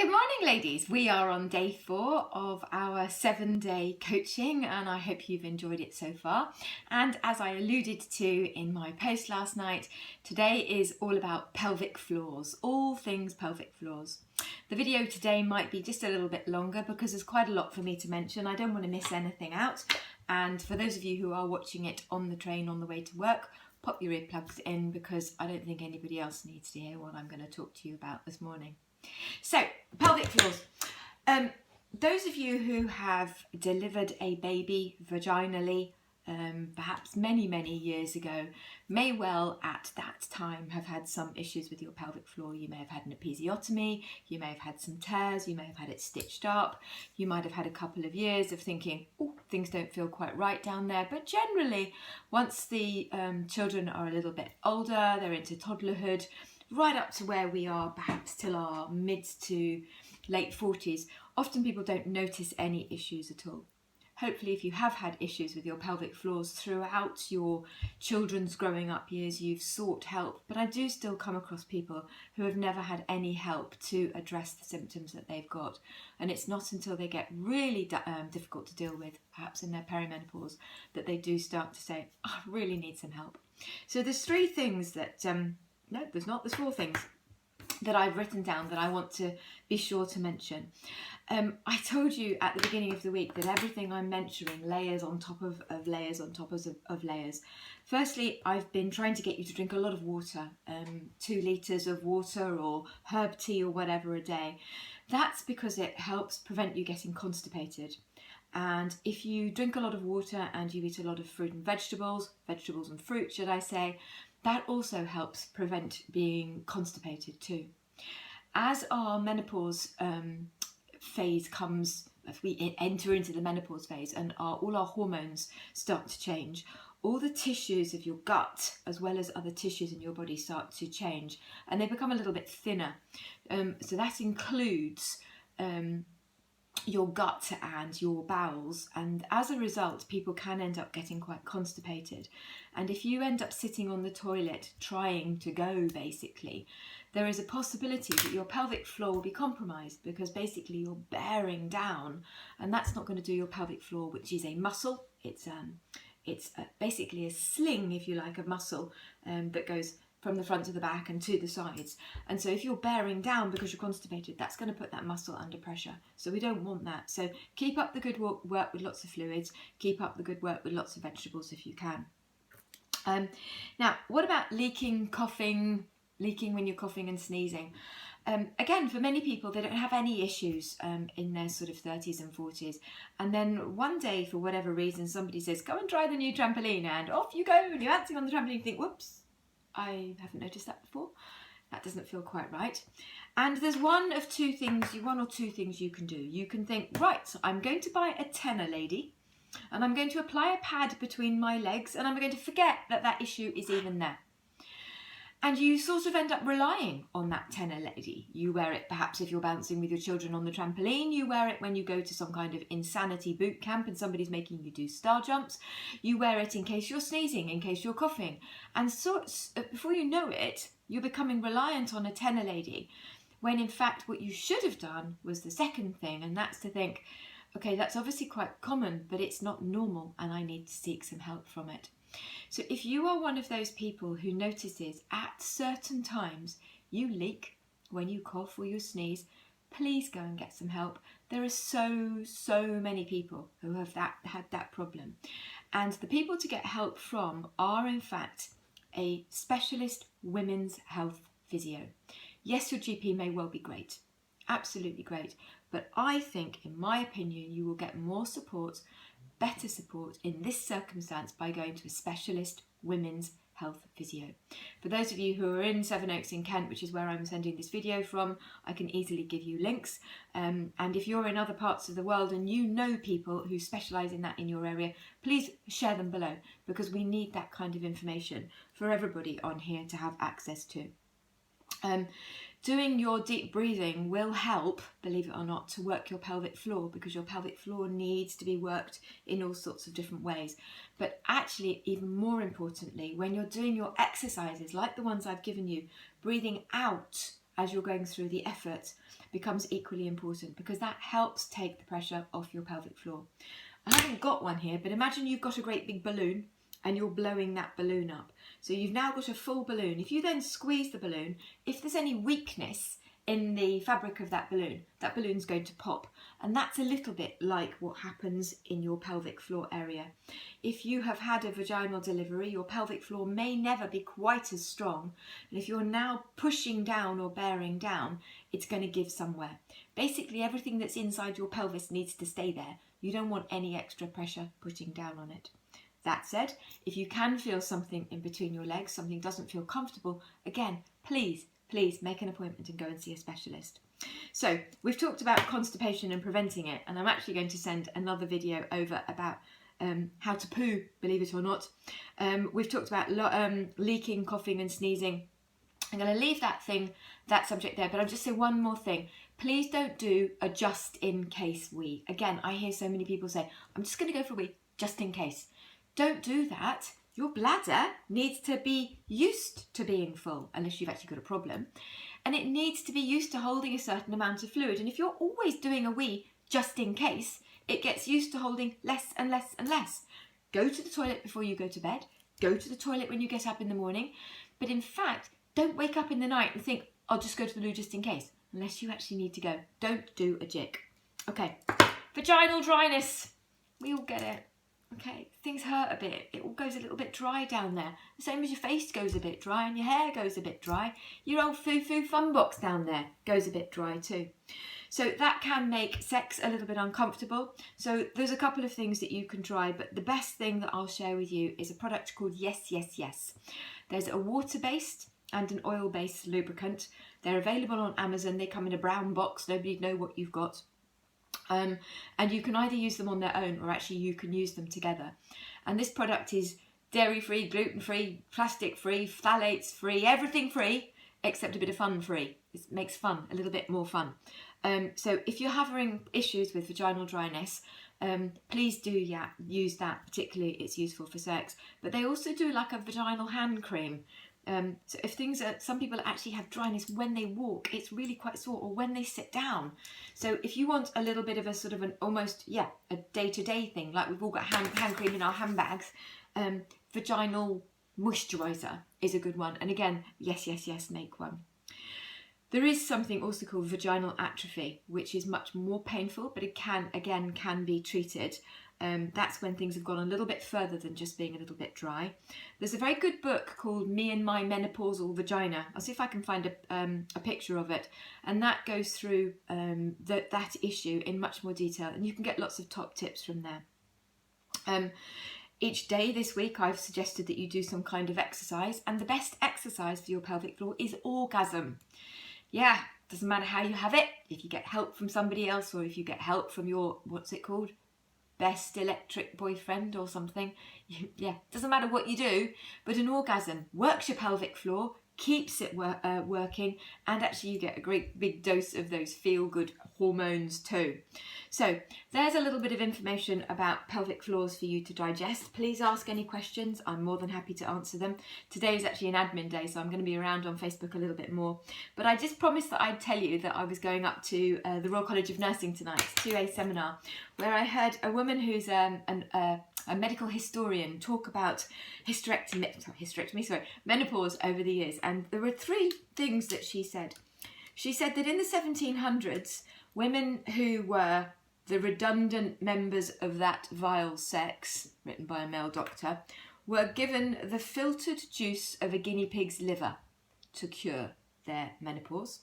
Good morning, ladies. We are on day 4 of our 7-day coaching, and I hope you've enjoyed it so far. And as I alluded to in my post last night, today is all about pelvic floors, all things pelvic floors. The video today might be just a little bit longer because there's quite a lot for me to mention. I don't want to miss anything out. And for those of you who are watching it on the train on the way to work, pop your earplugs in because I don't think anybody else needs to hear what I'm going to talk to you about this morning. So, pelvic floors. Those of you who have delivered a baby vaginally, perhaps many years ago, may well at that time have had some issues with your pelvic floor. You may have had an episiotomy, you may have had some tears, you may have had it stitched up, you might have had a couple of years of thinking, oh, things don't feel quite right down there. But generally, once the children are a little bit older, they're into toddlerhood, right up to where we are perhaps till our mid to late 40s, often people don't notice any issues at all. Hopefully, if you have had issues with your pelvic floors throughout your children's growing up years, you've sought help. But I do still come across people who have never had any help to address the symptoms that they've got. And it's not until they get really difficult to deal with, perhaps in their perimenopause, that they do start to say, oh, I really need some help. So there's 3 things that... No, there's not. There's 4 things that I've written down that I want to be sure to mention. I told you at the beginning of the week that everything I'm mentioning, layers on top of layers on top of layers. Firstly, I've been trying to get you to drink a lot of water, 2 litres of water or herb tea or whatever a day. That's because it helps prevent you getting constipated. And if you drink a lot of water and you eat a lot of fruit and vegetables and fruit, should I say, that also helps prevent being constipated too. As our menopause phase comes, as we enter into the menopause phase and all our hormones start to change, all the tissues of your gut as well as other tissues in your body start to change and they become a little bit thinner. So that includes your gut and your bowels, and as a result people can end up getting quite constipated. And if you end up sitting on the toilet trying to go, basically, there is a possibility that your pelvic floor will be compromised because basically you're bearing down, and that's not going to do your pelvic floor, which is a muscle. It's basically a sling, if you like, of muscle that goes from the front to the back and to the sides. And so if you're bearing down because you're constipated, that's going to put that muscle under pressure. So we don't want that. So keep up the good work with lots of fluids. Keep up the good work with lots of vegetables if you can. Now, what about leaking when you're coughing and sneezing? Again, for many people, they don't have any issues in their sort of 30s and 40s. And then one day, for whatever reason, somebody says, go and try the new trampoline, and off you go, and you're dancing on the trampoline, you think, whoops, I haven't noticed that before. That doesn't feel quite right. And there's one or two things you can do. You can think, right, I'm going to buy a tenner, lady, and I'm going to apply a pad between my legs, and I'm going to forget that issue is even there. And you sort of end up relying on that tenner, lady. You wear it perhaps if you're bouncing with your children on the trampoline. You wear it when you go to some kind of insanity boot camp and somebody's making you do star jumps. You wear it in case you're sneezing, in case you're coughing. And so before you know it, you're becoming reliant on a tenner, lady, when in fact what you should have done was the second thing, and that's to think, okay, that's obviously quite common, but it's not normal and I need to seek some help from it. So if you are one of those people who notices at certain times you leak when you cough or you sneeze, please go and get some help. There are so many people who have had that problem. And the people to get help from are in fact a specialist women's health physio. Yes, your GP may well be great, absolutely great, but I think, in my opinion, you will get more support, better support in this circumstance by going to a specialist women's health physio. For those of you who are in Sevenoaks in Kent, which is where I'm sending this video from, I can easily give you links. And if you're in other parts of the world and you know people who specialise in that in your area, please share them below, because we need that kind of information for everybody on here to have access to. Doing your deep breathing will help, believe it or not, to work your pelvic floor, because your pelvic floor needs to be worked in all sorts of different ways. But actually, even more importantly, when you're doing your exercises like the ones I've given you, breathing out as you're going through the effort becomes equally important, because that helps take the pressure off your pelvic floor. I haven't got one here, but imagine you've got a great big balloon and you're blowing that balloon up. So you've now got a full balloon. If you then squeeze the balloon, if there's any weakness in the fabric of that balloon's going to pop. And that's a little bit like what happens in your pelvic floor area. If you have had a vaginal delivery, your pelvic floor may never be quite as strong. And if you're now pushing down or bearing down, it's going to give somewhere. Basically, everything that's inside your pelvis needs to stay there. You don't want any extra pressure putting down on it. That said, if you can feel something in between your legs, something doesn't feel comfortable, again, please make an appointment and go and see a specialist. So we've talked about constipation and preventing it, and I'm actually going to send another video over about how to poo, believe it or not. We've talked about leaking, coughing and sneezing. I'm going to leave that subject there, but I'll just say one more thing. Please don't do a just in case wee. Again, I hear so many people say, I'm just going to go for a wee, just in case. Don't do that. Your bladder needs to be used to being full, unless you've actually got a problem. And it needs to be used to holding a certain amount of fluid. And if you're always doing a wee just in case, it gets used to holding less and less and less. Go to the toilet before you go to bed. Go to the toilet when you get up in the morning. But in fact, don't wake up in the night and think, I'll just go to the loo just in case, unless you actually need to go. Don't do a jig. Okay, vaginal dryness. We all get it. Okay, things hurt a bit. It all goes a little bit dry down there. The same as your face goes a bit dry and your hair goes a bit dry. Your old foo-foo fun box down there goes a bit dry too. So that can make sex a little bit uncomfortable. So there's a couple of things that you can try, but the best thing that I'll share with you is a product called Yes, Yes, Yes. There's a water-based and an oil-based lubricant. They're available on Amazon. They come in a brown box. Nobody'd know what you've got. And you can either use them on their own, or actually you can use them together. And this product is dairy-free, gluten-free, plastic-free, phthalates-free, everything free, except a bit of fun free. It makes fun a little bit more fun. So if you're having issues with vaginal dryness, please do use that. Particularly, it's useful for sex. But they also do like a vaginal hand cream. So if some people actually have dryness when they walk, it's really quite sore, or when they sit down. So if you want a little bit of a sort of a day-to-day thing, like we've all got hand cream in our handbags, vaginal moisturiser is a good one. And again, yes, yes, yes, make one. There is something also called vaginal atrophy, which is much more painful, but it can be treated. That's when things have gone a little bit further than just being a little bit dry. There's a very good book called Me and My Menopausal Vagina. I'll see if I can find a picture of it. And that goes through that issue in much more detail. And you can get lots of top tips from there. Each day this week, I've suggested that you do some kind of exercise. And the best exercise for your pelvic floor is orgasm. Yeah, doesn't matter how you have it. If you get help from somebody else, or if you get help from your, what's it called? Best electric boyfriend or something. Yeah, doesn't matter what you do, but an orgasm works your pelvic floor, keeps it working, and actually you get a great big dose of those feel-good hormones too. So there's a little bit of information about pelvic floors for you to digest. Please ask any questions. I'm more than happy to answer them. Today is actually an admin day, so I'm going to be around on Facebook a little bit more. But I just promised that I'd tell you that I was going up to the Royal College of Nursing tonight to a seminar where I heard a woman who's a medical historian talk about menopause over the years. And there were three things that she said. She said that in the 1700s, women who were the redundant members of that vile sex, written by a male doctor, were given the filtered juice of a guinea pig's liver to cure their menopause.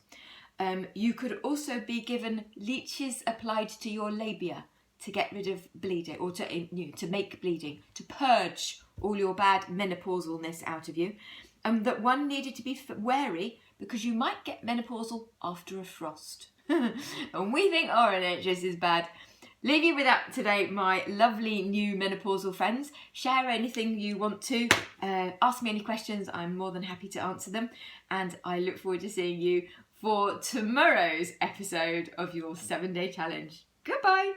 You could also be given leeches applied to your labia to get rid of bleeding, or to make bleeding, to purge all your bad menopausalness out of you. And that one needed to be wary because you might get menopausal after a frost. And we think RNHS is bad. Leave you with that today, my lovely new menopausal friends. Share anything you want to. Ask me any questions. I'm more than happy to answer them. And I look forward to seeing you for tomorrow's episode of your 7-day challenge. Goodbye.